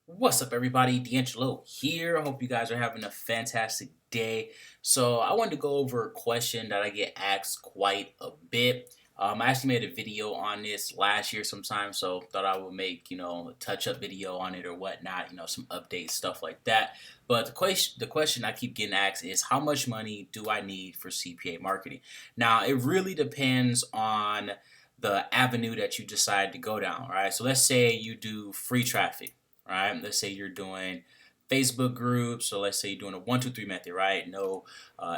What's up, everybody? DeAngelo here. Hope you guys are having a fantastic day. So, I wanted to go over a question that I get asked quite a bit. I actually made a video on this last year sometime, so thought I would make a touch-up video on it or whatnot. Some updates, stuff like that. But the question I keep getting asked is, how much money do I need for CPA marketing? Now, it really depends on the avenue that you decide to go down. All right. So let's say you do free traffic, right? Let's say you're doing Facebook groups. So let's say you're doing a 1, 2, 3 method, right? No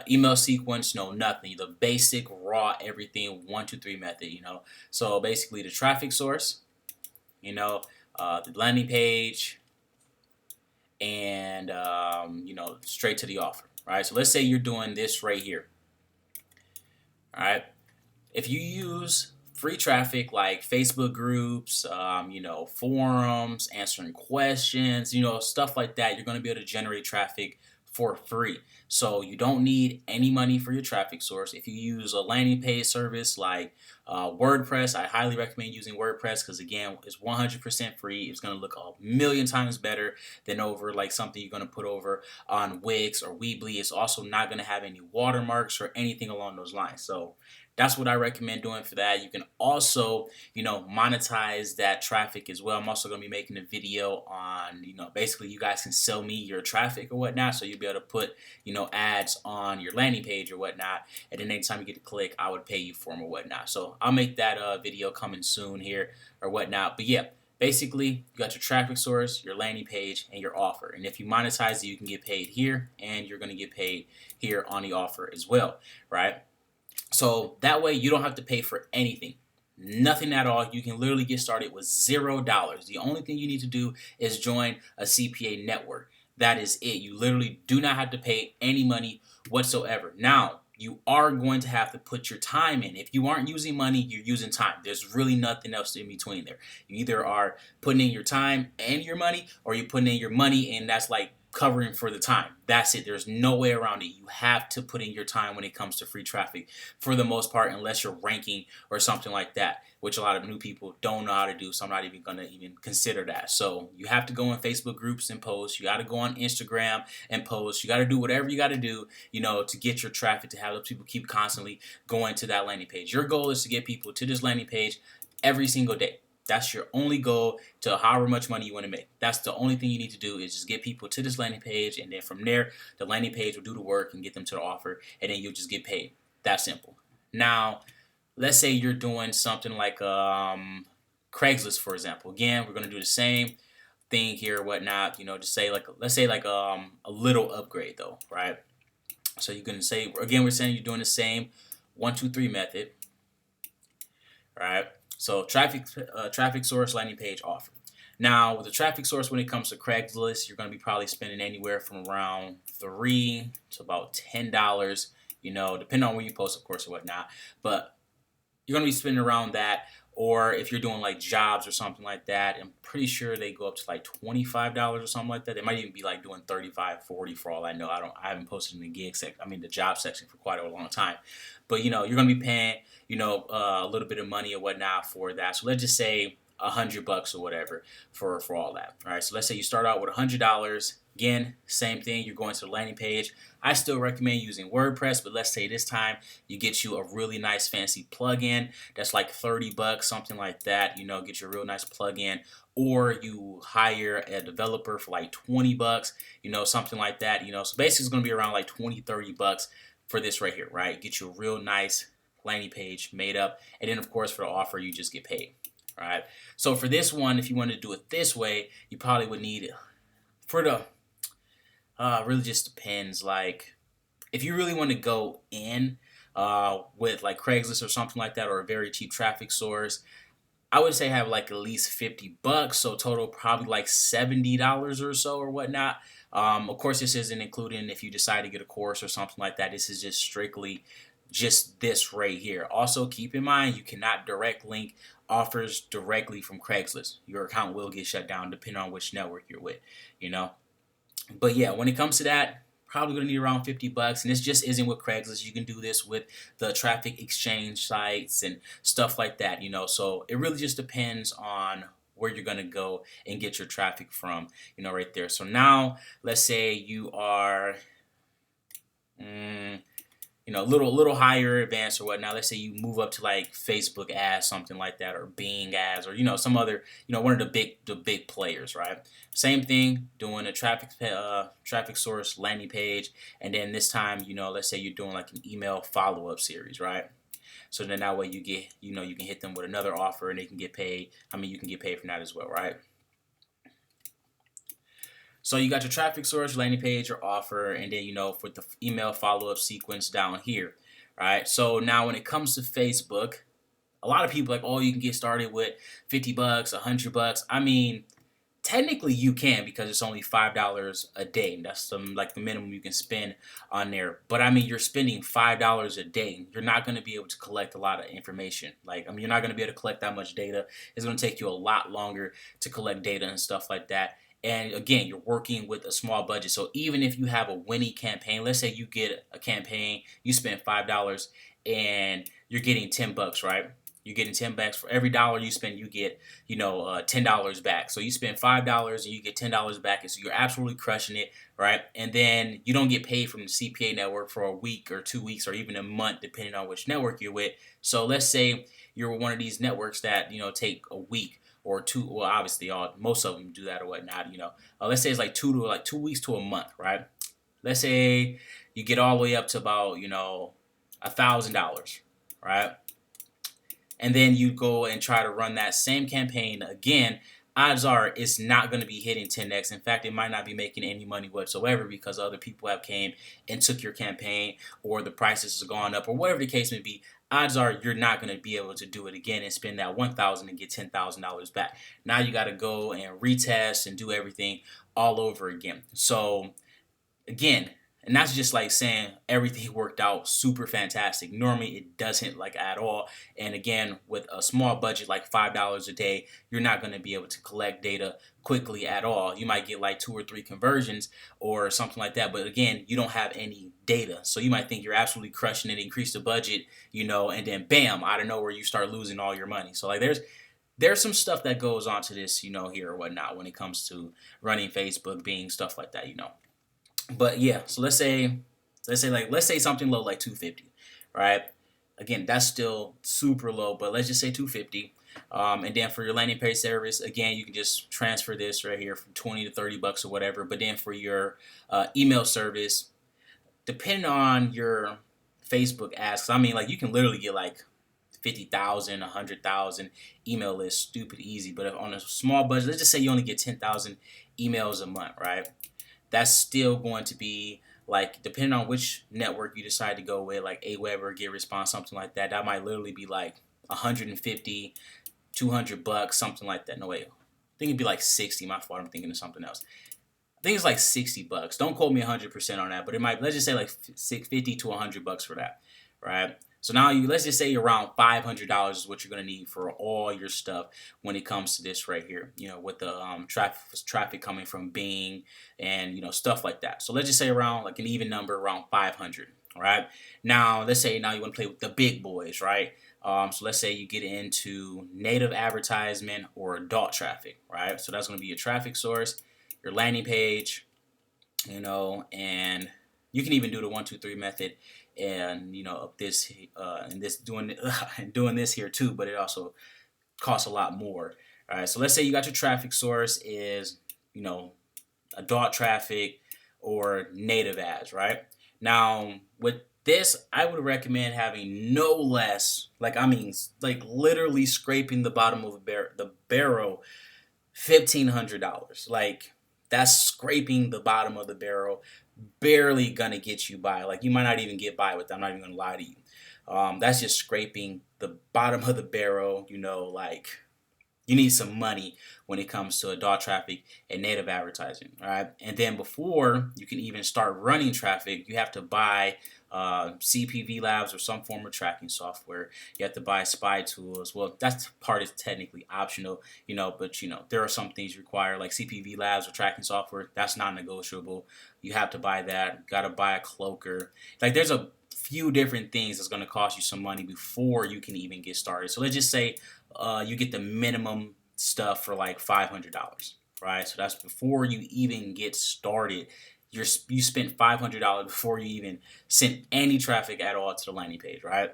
email sequence, no nothing. The basic raw everything 1, 2, 3 method. So basically the traffic source, the landing page, and straight to the offer, right? So let's say you're doing this right here, all right? If you use free traffic like Facebook groups, forums, answering questions, stuff like that, you're going to be able to generate traffic for free. So you don't need any money for your traffic source. If you use a landing page service like WordPress, I highly recommend using WordPress because again, it's 100% free. It's going to look a million times better than over like something you're going to put over on Wix or Weebly. It's also not going to have any watermarks or anything along those lines. So that's what I recommend doing for that. You can also, monetize that traffic as well. I'm also going to be making a video on, basically you guys can sell me your traffic or whatnot. So you'll be able to put, ads on your landing page or whatnot. And then anytime you get to click, I would pay you for them or whatnot. So I'll make that video coming soon here or whatnot. But yeah, basically you got your traffic source, your landing page, and your offer. And if you monetize it, you can get paid here and you're going to get paid here on the offer as well, right? So that way you don't have to pay for anything. Nothing at all. You can literally get started with $0. The only thing you need to do is join a CPA network. That is it. You literally do not have to pay any money whatsoever. Now, you are going to have to put your time in. If you aren't using money, you're using time. There's really nothing else in between there. You either are putting in your time and your money, or you're putting in your money and that's like covering for the time. That's it. There's no way around it. You have to put in your time when it comes to free traffic for the most part, unless you're ranking or something like that, which a lot of new people don't know how to do. So I'm not even going to even consider that. So you have to go in Facebook groups and post. You got to go on Instagram and post. You got to do whatever you got to do, to get your traffic, to have those people keep constantly going to that landing page. Your goal is to get people to this landing page every single day. That's your only goal to however much money you want to make. That's the only thing you need to do is just get people to this landing page, and then from there, the landing page will do the work and get them to the offer, and then you'll just get paid. That simple. Now, let's say you're doing something like Craigslist, for example. Again, we're going to do the same thing here, whatnot. Just say let's say a little upgrade though, right? So you're going to say again, we're saying you're doing the same 1, 2, 3 method, right? So traffic source, landing page, offer. Now with the traffic source, when it comes to Craigslist, you're going to be probably spending anywhere from around $3 to about $10. Depending on where you post, of course, or whatnot. But you're going to be spending around that. Or if you're doing like jobs or something like that, I'm pretty sure they go up to like $25 or something like that. They might even be like doing 35, 40 for all I know. I haven't posted in the gig section, the job section for quite a long time. But you're going to be paying, a little bit of money or whatnot for that. So let's just say $100 or whatever for all that. All right. So let's say you start out with $100. Again, same thing. You're going to the landing page. I still recommend using WordPress, but let's say this time you get you a really nice fancy plugin that's like $30, something like that. Get you a real nice plugin, or you hire a developer for like $20, something like that. So basically it's going to be around like 20, $30 for this right here, right? Get you a real nice landing page made up, and then of course for the offer you just get paid. All right. So for this one, if you want to do it this way, you probably would need for the really just depends. Like, if you really want to go in with like Craigslist or something like that, or a very cheap traffic source, I would say have like at least $50. So total probably like $70 or so or whatnot. Of course, this isn't including if you decide to get a course or something like that. This is just strictly just this right here. Also, keep in mind you cannot direct link offers directly from Craigslist. Your account will get shut down depending on which network you're with. You know. But yeah, when it comes to that, probably gonna need around $50. And this just isn't with Craigslist. You can do this with the traffic exchange sites and stuff like that. So it really just depends on where you're gonna go and get your traffic from, right there. So now let's say you are a little higher advanced or whatnot. Let's say you move up to like Facebook ads, something like that, or Bing ads, or some other, one of the big players, right? Same thing, doing a traffic source landing page, and then this time, let's say you're doing like an email follow up series, right? So then that way you get, you can hit them with another offer and they can get paid. I mean, you can get paid from that as well, right? So you got your traffic source, landing page, your offer, and then, for the email follow-up sequence down here, right? So now when it comes to Facebook, a lot of people are like, oh, you can get started with $50, $100. I mean, technically you can, because it's only $5 a day. That's like the minimum you can spend on there. But I mean, you're spending $5 a day. You're not going to be able to collect a lot of information. Like, I mean, you're not going to be able to collect that much data. It's going to take you a lot longer to collect data and stuff like that. And again, you're working with a small budget. So even if you have a winning campaign, let's say you get a campaign, you spend $5 and you're getting $10, right? You're getting $10 for every dollar you spend. You get, $10 back. So you spend $5 and you get $10 back, and so you're absolutely crushing it, right? And then you don't get paid from the CPA network for a week or 2 weeks or even a month, depending on which network you're with. So let's say you're one of these networks that take a week or two. Well, obviously, most of them do that or whatnot. Let's say it's like 2 weeks to a month, right? Let's say you get all the way up to about $1,000, right? And then you go and try to run that same campaign again. Odds are it's not going to be hitting 10x. In fact, it might not be making any money whatsoever, because other people have came and took your campaign, or the prices have gone up, or whatever the case may be. Odds are you're not going to be able to do it again and spend that $1,000 and get $10,000 back. Now you got to go and retest and do everything all over again. So again, and that's just like saying everything worked out super fantastic. Normally it doesn't, like, at all. And again, with a small budget like $5 a day, you're not going to be able to collect data quickly at all. You might get like 2 or 3 conversions or something like that. But again, you don't have any data. So you might think you're absolutely crushing it, increase the budget, and then bam, out of nowhere, you start losing all your money. So like there's some stuff that goes on to this, here or whatnot, when it comes to running Facebook, Bing, stuff like that. But yeah, so let's say something low like 250, right? Again, that's still super low, but let's just say 250. And then for your landing page service, again, you can just transfer this right here from 20 to 30 bucks or whatever. But then for your email service, depending on your Facebook ads, 'cause I mean, like, you can literally get like 50,000, 100,000 email lists, stupid easy. But if on a small budget, let's just say you only get 10,000 emails a month, right? That's still going to be, like, depending on which network you decide to go with, like Aweber, GetResponse, something like that. That might literally be like 150, 200 bucks, something like that. No, wait, I think it'd be like 60. My fault. I'm thinking of something else. I think it's like 60 bucks. Don't quote me 100% on that, but it might. Let's just say like 50 to 100 bucks for that, right? So now let's just say around $500 is what you're gonna need for all your stuff when it comes to this right here. With the traffic coming from Bing and stuff like that. So let's just say around, like, an even number, around 500. All right. Now let's say now you want to play with the big boys, right? So let's say you get into native advertisement or adult traffic, right? So that's going to be your traffic source, your landing page, and you can even do the 1, 2, 3 method, and of this and this doing doing this here too, but it also costs a lot more. All right, so let's say you got your traffic source is adult traffic or native ads, right? Now with this, I would recommend having no less, like, I mean, like, literally scraping the bottom of the barrel, $1,500. Like, that's scraping the bottom of the barrel, barely gonna get you by. Like, you might not even get by with that. I'm not even gonna lie to you. That's just scraping the bottom of the barrel. Like, you need some money when it comes to adult traffic and native advertising, all right? And then before you can even start running traffic, you have to buy CPV labs or some form of tracking software. You have to buy spy tools. Well, that part is technically optional, but there are some things required, like CPV labs or tracking software. That's not negotiable. You have to buy that. You got to buy a cloaker. Like, there's a few different things that's going to cost you some money before you can even get started. So let's just say you get the minimum stuff for like $500, right? So that's before you even get started. You spent $500 before you even sent any traffic at all to the landing page, right?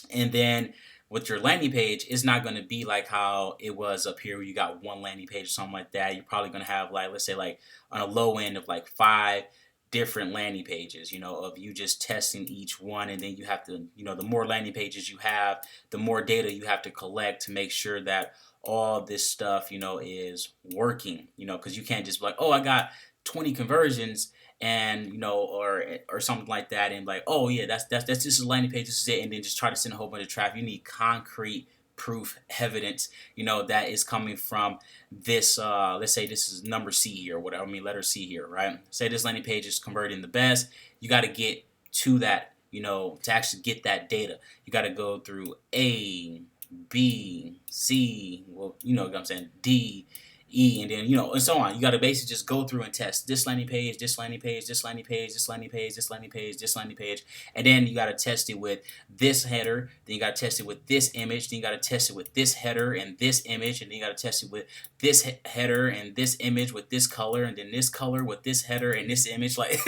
And then with your landing page, it's not going to be like how it was up here where you got one landing page or something like that. You're probably going to have, like, let's say, like on a low end of like 5 different landing pages, of you just testing each one. And then you have to, the more landing pages you have, the more data you have to collect to make sure that all this stuff, is working, because you can't just be like, oh, I got 20 conversions and or something like that, and like, oh yeah, that's this is a landing page, this is it, and then just try to send a whole bunch of traffic. You need concrete proof evidence, that is coming from this, let's say this is number C here, or whatever, letter C here, right? Say this landing page is converting the best. You got to get to that, to actually get that data. You got to go through A, B, C, well, what I'm saying, D, E, and then, and so on. You got to basically just go through and test this landing page, this landing page, this landing page, this landing page, this landing page, this landing page, and then you got to test it with this header, then you got to test it with this image, then you got to test it with this header and this image, and then you got to test it with this header and this image with this color, and then this color with this header and this image. Like,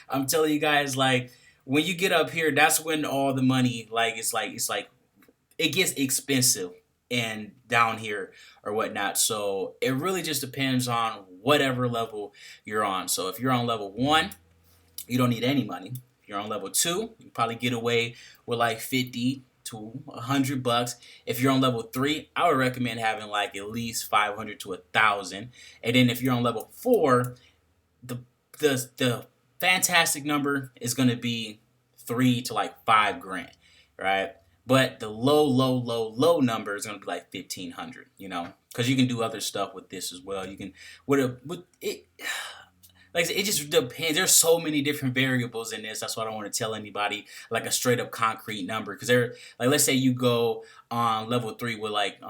I'm telling you guys, like, when you get up here, that's when all the money, like, it's like it gets expensive and down here or whatnot. So it really just depends on whatever level you're on. So if you're on level 1, you don't need any money. If you're on level 2, you can probably get away with like 50 to $100. If you're on level 3, I would recommend having like at least 500 to 1,000. And then if you're on level 4, the fantastic number is going to be 3 to like 5 grand, right? But the low number is going to be like 1,500, because you can do other stuff with this as well. You can, with it, like I said, it just depends. There's so many different variables in this. That's why I don't want to tell anybody like a straight up concrete number. Because like, let's say you go on level 3 with like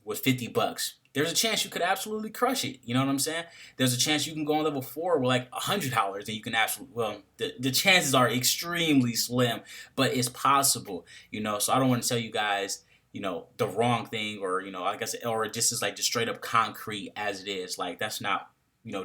with $50. There's a chance you could absolutely crush it. You know what I'm saying? There's a chance you can go on level 4 with like $100 and you can absolutely, well, the chances are extremely slim, but it's possible, So I don't want to tell you guys, the wrong thing, or, like I said, or just is like just straight up concrete as it is. Like, that's not,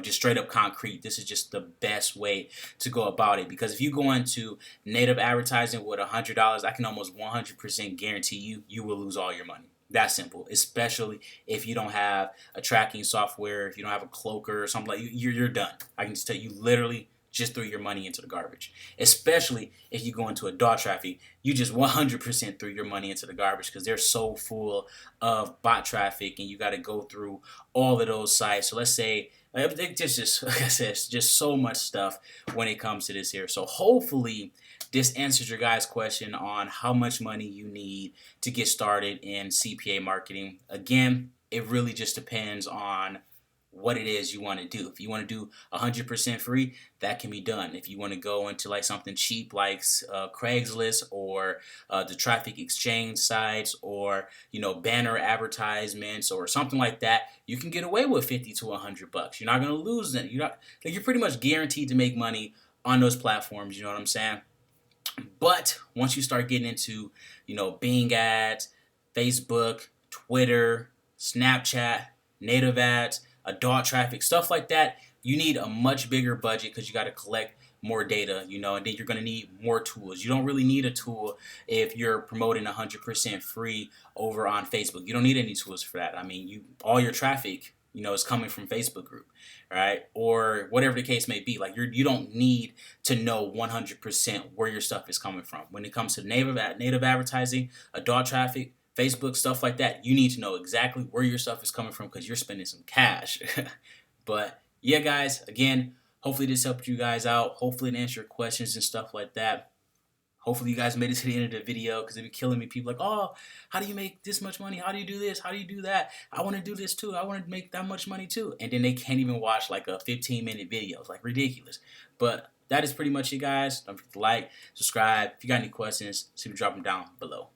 just straight up concrete. This is just the best way to go about it. Because if you go into native advertising with $100, I can almost 100% guarantee you will lose all your money. That simple, especially if you don't have a tracking software, if you don't have a cloaker or something like you're done. I can just tell you, literally just threw your money into the garbage. Especially if you go into a DAW traffic, you just 100% threw your money into the garbage, because they're so full of bot traffic and you got to go through all of those sites. So let's say, just like I said, it's just so much stuff when it comes to this here. So hopefully this answers your guys' question on how much money you need to get started in CPA marketing. Again, it really just depends on what it is you want to do. If you want to do 100% free, that can be done. If you want to go into like something cheap like Craigslist or the traffic exchange sites, or banner advertisements or something like that, you can get away with 50 to $100. You're not going to lose them. You're pretty much guaranteed to make money on those platforms. You know what I'm saying? But once you start getting into, Bing ads, Facebook, Twitter, Snapchat, native ads, adult traffic, stuff like that, you need a much bigger budget, because you got to collect more data, and then you're going to need more tools. You don't really need a tool if you're promoting 100% free over on Facebook. You don't need any tools for that. All your traffic, is coming from Facebook group, right? Or whatever the case may be. Like, you don't need to know 100% where your stuff is coming from. When it comes to native advertising, adult traffic, Facebook, stuff like that, you need to know exactly where your stuff is coming from, because you're spending some cash. But yeah, guys, again, hopefully this helped you guys out. Hopefully it answered your questions and stuff like that. Hopefully you guys made it to the end of the video, because it'd be killing me. People like, oh, how do you make this much money? How do you do this? How do you do that? I want to do this too. I want to make that much money too. And then they can't even watch like a 15-minute video. It's like ridiculous. But that is pretty much it, guys. Don't forget to like, subscribe. If you got any questions, drop them down below.